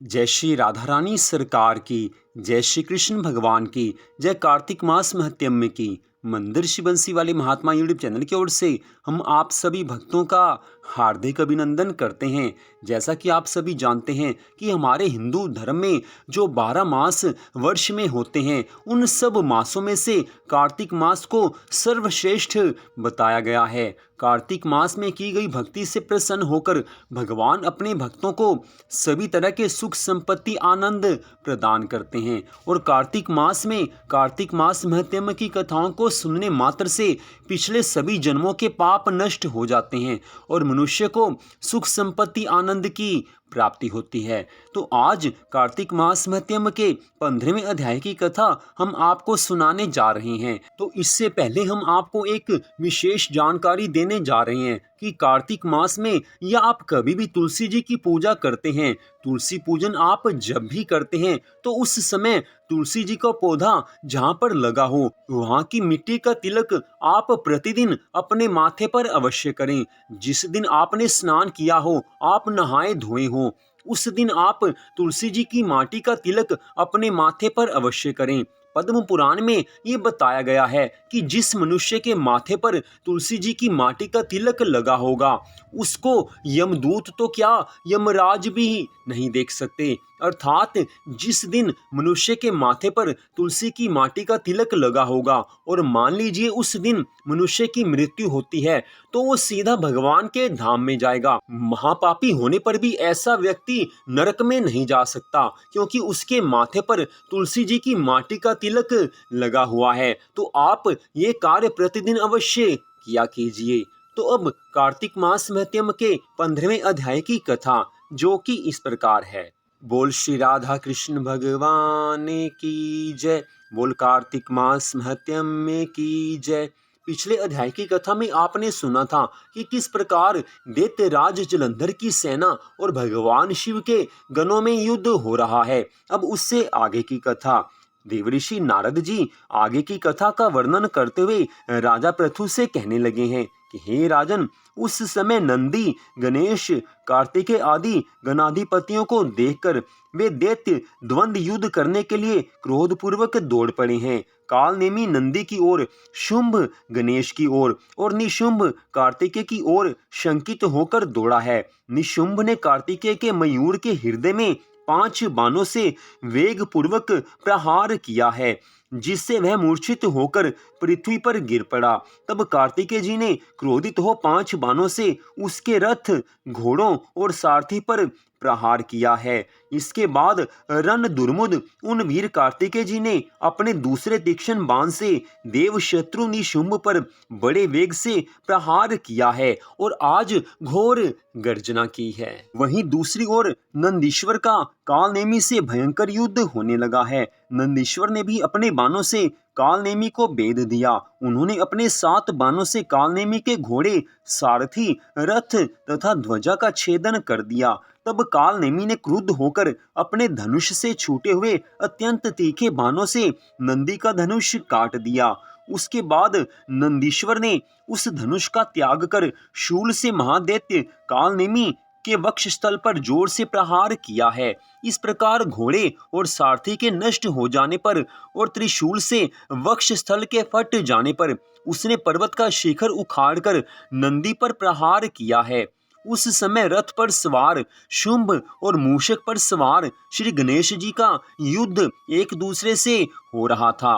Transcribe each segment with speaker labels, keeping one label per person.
Speaker 1: जय श्री राधा रानी सरकार की, जय श्री कृष्ण भगवान की, जय कार्तिक मास महत्म्य की। मंदिर श्री बंसी वाले महात्मा यूट्यूब चैनल की ओर से हम आप सभी भक्तों का हार्दिक अभिनंदन करते हैं। जैसा कि आप सभी जानते हैं कि हमारे हिंदू धर्म में जो 12 मास वर्ष में होते हैं, उन सब मासों में से कार्तिक मास को सर्वश्रेष्ठ बताया गया है। कार्तिक मास में की गई भक्ति से प्रसन्न होकर भगवान अपने भक्तों को सभी तरह के सुख संपत्ति आनंद प्रदान करते हैं। और कार्तिक मास में कार्तिक मास महत्म्य की कथाओं को सुनने मात्र से पिछले सभी जन्मों के पाप नष्ट हो जाते हैं और मनुष्य को सुख संपत्ति आनंद की प्राप्ति होती है। तो आज कार्तिक मास महत्म्य के 15वें अध्याय की कथा हम आपको सुनाने जा रहे हैं। तो इससे पहले हम आपको एक विशेष जानकारी देने जा रहे हैं कि कार्तिक मास में या आप कभी भी तुलसी जी की पूजा करते हैं, तुलसी पूजन आप जब भी करते हैं तो उस समय तुलसी जी का पौधा जहाँ पर लगा हो वहाँ की मिट्टी का तिलक आप प्रतिदिन अपने माथे पर अवश्य करें। जिस दिन आपने स्नान किया हो, आप नहाए धोए हो, उस दिन आप तुलसी जी की माटी का तिलक अपने माथे पर अवश्य करें। पद्म पुराण में ये बताया गया है कि जिस मनुष्य के माथे पर तुलसी जी की माटी का तिलक लगा होगा उसको यमदूत तो क्या यमराज भी नहीं देख सकते। अर्थात जिस दिन मनुष्य के माथे पर तुलसी की माटी का तिलक लगा होगा और मान लीजिए उस दिन मनुष्य की मृत्यु होती है तो वो सीधा भगवान के धाम में जाएगा। महापापी होने पर भी ऐसा व्यक्ति नरक में नहीं जा सकता क्योंकि उसके माथे पर तुलसी जी की माटी का तिलक लगा हुआ है। तो आप ये कार्य प्रतिदिन अवश्य किया कीजिए। तो अब कार्तिक मास महत्म्य के 15वें अध्याय की कथा जो कि इस प्रकार है। बोल श्री राधा कृष्ण भगवान की जय, बोल कार्तिक मास महत्म्य की जय। पिछले अध्याय की कथा में आपने सुना था कि किस प्रकार दैत्यराज जलंधर की सेना और भगवान शिव के गणों में युद्ध हो रहा है। अब उससे आगे की कथा। देवऋषि नारद जी आगे की कथा का वर्णन करते हुए राजा पृथु से कहने लगे हैं कि हे राजन, उस समय नंदी, गणेश, कार्तिकेय आदि गणाधिपतियों को देखकर वे दैत्य द्वंद्व युद्ध करने के लिए क्रोधपूर्वक दौड़ पड़े हैं। कालनेमी नंदी की ओर, शुंभ गणेश की ओर और निशुंभ कार्तिकेय की ओर शंकित होकर दौड़ा है। निशुंभ ने कार्तिकेय के मयूर के हृदय में 5 बाणों से वेग पूर्वक प्रहार किया है जिससे वह मूर्छित होकर पृथ्वी पर गिर पड़ा। तब कार्तिकेय जी ने क्रोधित हो 5 बाणों से उसके रथ, घोड़ों और सारथी पर प्रहार किया है। इसके बाद रण दुर्मुद उन वीर कार्तिकेय जी ने अपने दूसरे तीक्ष्ण बाण से देव शत्रु निशुंभ पर बड़े वेग से प्रहार किया है और आज घोर गर्जना की है। वहीं दूसरी ओर नंदीश्वर का कालनेमी से भयंकर युद्ध होने लगा है। नंदीश्वर ने भी अपने बाणों से कालनेमी को भेद दिया। उन्होंने अपने 7 बाणों से कालनेमी के घोड़े, सारथी, रथ तथा ध्वजा का छेदन कर दिया। तब कालनेमी ने क्रुद्ध होकर अपने धनुष से छूटे हुए अत्यंत तीखे बाणों से नंदी का धनुष काट दिया। उसके बाद नंदीश्वर ने उस धनुष का त्याग कर शूल से महादैत्य कालनेमी के वक्ष स्थल पर जोर से प्रहार किया है। इस प्रकार घोड़े और सारथी के नष्ट हो जाने पर और त्रिशूल से वक्ष स्थल के फट जाने पर उसने पर्वत का शिखर उखाड़कर नंदी पर प्रहार किया है। उस समय रथ पर सवार शुंभ और मूषक पर सवार श्री गणेश जी का युद्ध एक दूसरे से हो रहा था।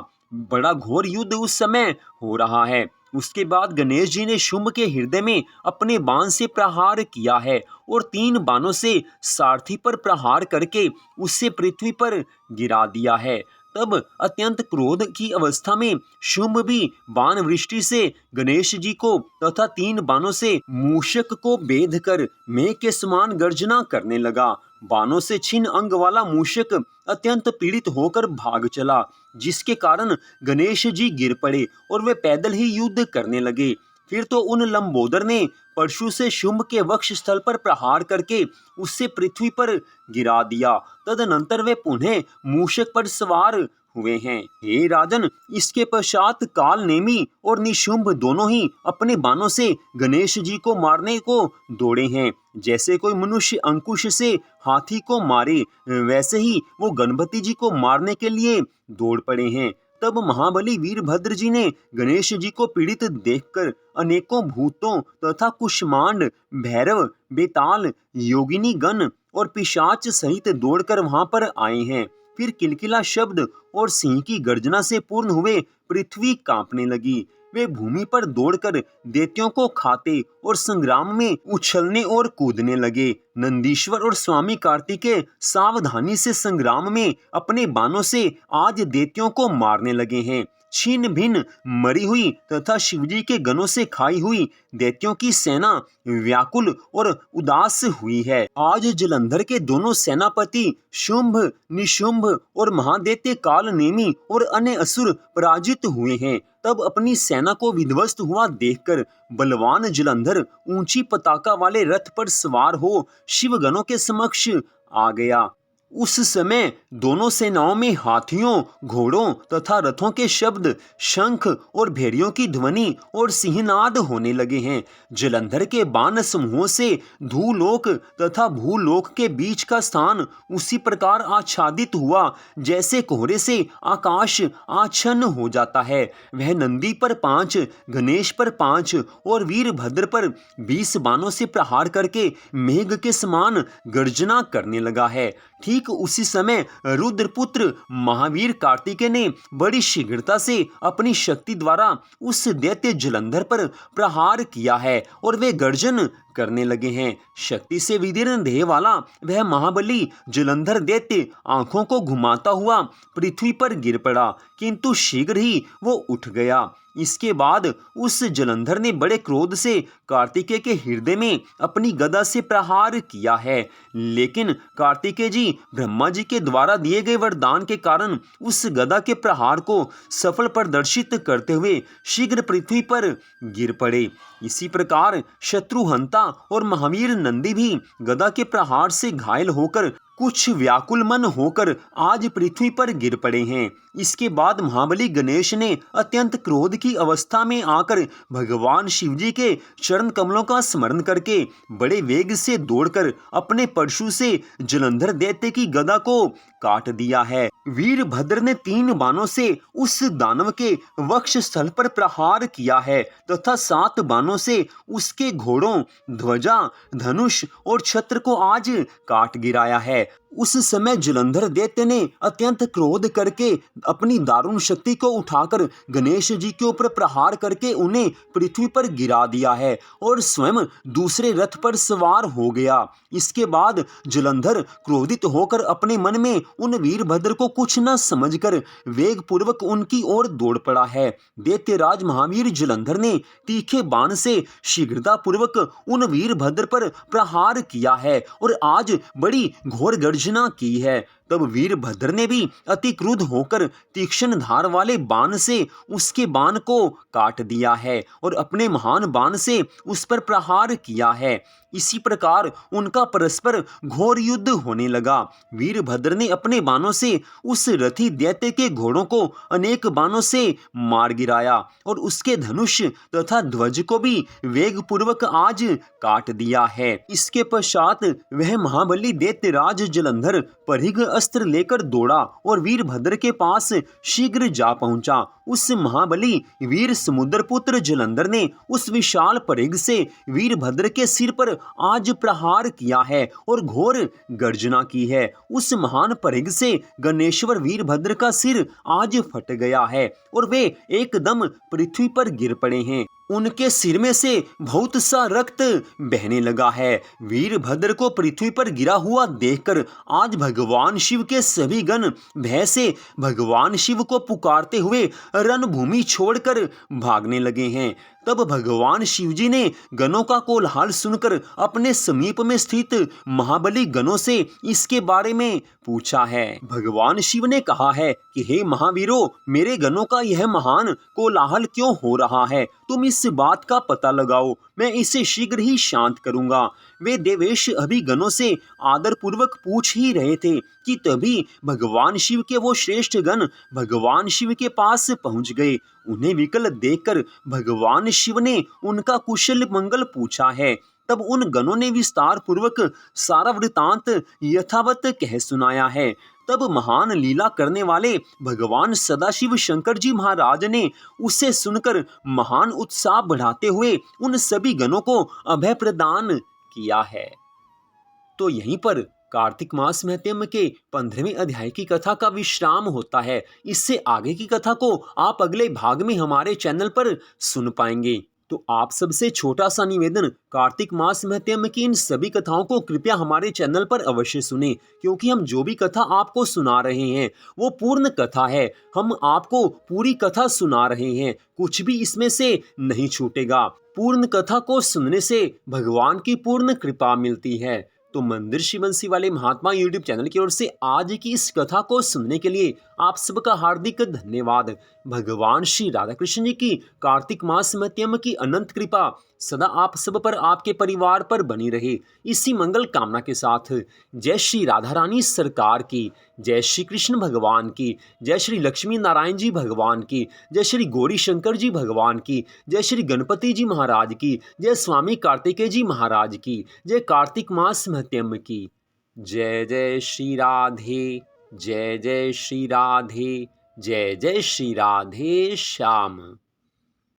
Speaker 1: बड़ा घोर युद्ध उस समय हो रहा है। उसके बाद गणेश जी ने शुंभ के हृदय में अपने बाण से प्रहार किया है और 3 बाणों से सारथी पर प्रहार करके उससे पृथ्वी पर गिरा दिया है। तब अत्यंत क्रोध की अवस्था में शुंभ भी बाण वृष्टि से गणेश जी को तथा 3 बाणों से मूषक को बेध कर मेघ के समान गर्जना करने लगा। बाणों से छिन्न अंग वाला मूषक अत्यंत पीड़ित होकर भाग चला, जिसके कारण गणेश जी गिर पड़े और वे पैदल ही युद्ध करने लगे। फिर तो उन लंबोदर ने परशु से शुंभ के वक्ष स्थल पर प्रहार करके उससे पृथ्वी पर गिरा दिया। तदनंतर वे पुनः मूषक पर सवार हुए हैं। हे राजन, इसके पश्चात काल नेमी और निशुंभ दोनों ही अपने बाणों से गणेश जी को मारने को दौड़े हैं। जैसे कोई मनुष्य अंकुश से हाथी को मारे, वैसे ही वो गणपति जी को मारने के लिए दौड़ पड़े हैं। तब महाबली वीरभद्र जी ने गणेश जी को पीड़ित देखकर अनेकों भूतों तथा कुष्मांड, भैरव, बेताल, योगिनी गण और पिशाच सहित दौड़कर वहां पर आए हैं। फिर किलकिला शब्द और सिंह की गर्जना से पूर्ण हुए पृथ्वी कांपने लगी। वे भूमि पर दौड़कर दैत्यों को खाते और संग्राम में उछलने और कूदने लगे। नंदीश्वर और स्वामी कार्तिकेय सावधानी से संग्राम में अपने बाणों से आज दैत्यों को मारने लगे हैं। छीन भिन्न मरी हुई तथा शिवजी के गनों से खाई हुई दैत्यों की सेना व्याकुल और उदास हुई है। आज जलंधर के दोनों सेनापति शुंभ, निशुंभ और महादैत्य काल नेमी और अन्य असुर पराजित हुए हैं। तब अपनी सेना को विध्वस्त हुआ देखकर बलवान जलंधर ऊंची पताका वाले रथ पर सवार हो शिवगणों के समक्ष आ गया। उस समय दोनों सेनाओं में हाथियों, घोड़ों तथा रथों के शब्द, शंख और भेरियों की ध्वनि और सिंहनाद होने लगे हैं। जलंधर के बाण समूहों से धूलोक तथा भूलोक के बीच का स्थान उसी प्रकार आच्छादित हुआ जैसे कोहरे से आकाश आच्छन्न हो जाता है। वह नंदी पर 5, गणेश पर 5 और वीरभद्र पर 20 बाणों से प्रहार करके मेघ के समान गर्जना करने लगा है। ठीक उसी समय रुद्रपुत्र महावीर कार्तिकेय ने बड़ी शीघ्रता से अपनी शक्ति द्वारा उस दैत्य जलंधर पर प्रहार किया है और वे गर्जन करने लगे हैं। शक्ति से विदीर्ण देह वाला वह महाबली जलंधर दैत्य आंखों को घुमाता हुआ पृथ्वी पर गिर पड़ा, किंतु शीघ्र ही वो उठ गया। इसके बाद उस जलंधर ने बड़े क्रोध से कार्तिकेय के हृदय में अपनी गदा से प्रहार किया है, लेकिन कार्तिकेय जी ब्रह्मा जी के द्वारा दिए गए वरदान के कारण उस गदा के प्रहार को सफल प्रदर्शित करते हुए शीघ्र पृथ्वी पर गिर पड़े। इसी प्रकार शत्रुहंता और महावीर नंदी भी गदा के प्रहार से घायल होकर कुछ व्याकुल मन होकर आज पृथ्वी पर गिर पड़े हैं। इसके बाद महाबली गणेश ने अत्यंत क्रोध की अवस्था में आकर भगवान शिवजी के चरण कमलों का स्मरण करके बड़े वेग से दौड़कर अपने परशु से जलंधर दैत्य की गदा को काट दिया है। वीरभद्र ने 3 बाणों से उस दानव के वक्ष स्थल पर प्रहार किया है तथा 7 बाणों से उसके घोड़ों, ध्वजा, धनुष और छत्र को आज काट गिराया है। उस समय जलंधर दैत्य ने अत्यंत क्रोध करके अपनी दारुण शक्ति को उठाकर गणेश जी के ऊपर प्रहार करके उन्हें पृथ्वी पर गिरा दिया है और स्वयं दूसरे रथ पर सवार हो गया। इसके बाद जलंधर क्रोधित होकर अपने मन में उन वीरभद्र को कुछ न समझकर वेग पूर्वक उनकी ओर दौड़ पड़ा है। दैत्यराज महावीर जलंधर ने तीखे बाण से शीघ्रता पूर्वक उन वीरभद्र पर प्रहार किया है और आज बड़ी घोर गर्जना की है। तब वीरभद्र ने भी अति क्रुद्ध होकर तीक्ष्ण धार वाले बाण से उसके बाण को काट दिया है और अपने महान बाण से उस पर प्रहार किया है। इसी प्रकार उनका परस्पर घोर युद्ध होने लगा। वीरभद्र ने अपने बाणों से उस रथी दैत्य के घोड़ों को अनेक बाणों से मार गिराया और उसके धनुष तथा ध्वज को भी वेग पूर्वक आज काट दिया है। इसके पश्चात वह महाबली दैत्यराज जलंधर परिघ अस्त्र लेकर दौड़ा और वीरभद्र के पास शीघ्र जा पहुंचा। उस महाबली वीर समुद्रपुत्र जलंधर ने उस विशाल परिघ से वीरभद्र के सिर पर आज प्रहार किया है और घोर गर्जना की है। उस महान परिघ से गणेश्वर वीरभद्र का सिर आज फट गया है और वे एकदम पृथ्वी पर गिर पड़े हैं। उनके सिर में से बहुत सा रक्त बहने लगा है। वीरभद्र को पृथ्वी पर गिरा हुआ देखकर आज भगवान शिव के सभी गण भय से भगवान शिव को पुकारते हुए रणभूमि छोड़कर भागने लगे हैं। तब भगवान शिवजी ने गणों का कोलाहल सुनकर अपने समीप में स्थित महाबली गणों से इसके बारे में पूछा है। भगवान शिव ने कहा है कि हे महावीरों, मेरे गणों का यह महान कोलाहल क्यों हो रहा है? तुम इस बात का पता लगाओ, मैं इसे शीघ्र ही शांत करूंगा। वे देवेश अभी गणों से आदर पूर्वक पूछ ही रहे थे कि तभी भगवान शिव के वो श्रेष्ठ गण भगवान शिव के पास पहुंच गए। उन्हें विकल देखकर भगवान शिव ने उनका कुशल मंगल पूछा है। तब उन गणों ने विस्तार पूर्वक सारा वृतांत यथावत कह सुनाया है। तब महान लीला करने वाले भगवान सदाशिव शंकर जी महाराज ने उसे सुनकर महान उत्साह बढ़ाते हुए उन सभी गणों को अभय प्रदान किया है। तो यहीं पर कार्तिक मास महत्म के 15वें अध्याय की कथा का विश्राम होता है। इससे आगे की कथा को आप अगले भाग में हमारे चैनल पर सुन पाएंगे। तो आप सबसे छोटा सा निवेदन, कार्तिक मास महत्म की इन सभी कथाओं को कृपया हमारे चैनल पर अवश्य सुने, क्योंकि हम जो भी कथा आपको सुना रहे हैं वो पूर्ण कथा है। हम आपको पूरी कथा सुना रहे हैं, कुछ भी इसमें से नहीं छूटेगा। पूर्ण कथा को सुनने से भगवान की पूर्ण कृपा मिलती है। तो मंदिर शिवंशी वाले महात्मा यूट्यूब चैनल की ओर से आज की इस कथा को सुनने के लिए आप सबका हार्दिक धन्यवाद। भगवान श्री राधा कृष्ण जी की कार्तिक मास महत्म की अनंत कृपा सदा आप सब पर, आपके परिवार पर बनी रहे, इसी मंगल कामना के साथ जय श्री राधा रानी सरकार की, जय श्री कृष्ण भगवान की, जय श्री लक्ष्मी नारायण जी भगवान की, जय श्री गौरी शंकर जी भगवान की, जय श्री गणपति जी महाराज की, जय स्वामी कार्तिकेय जी महाराज की, जय कार्तिक मास महत्म की। जय जय श्री राधे, जय जय श्री राधे, जय जय श्री राधे श्याम।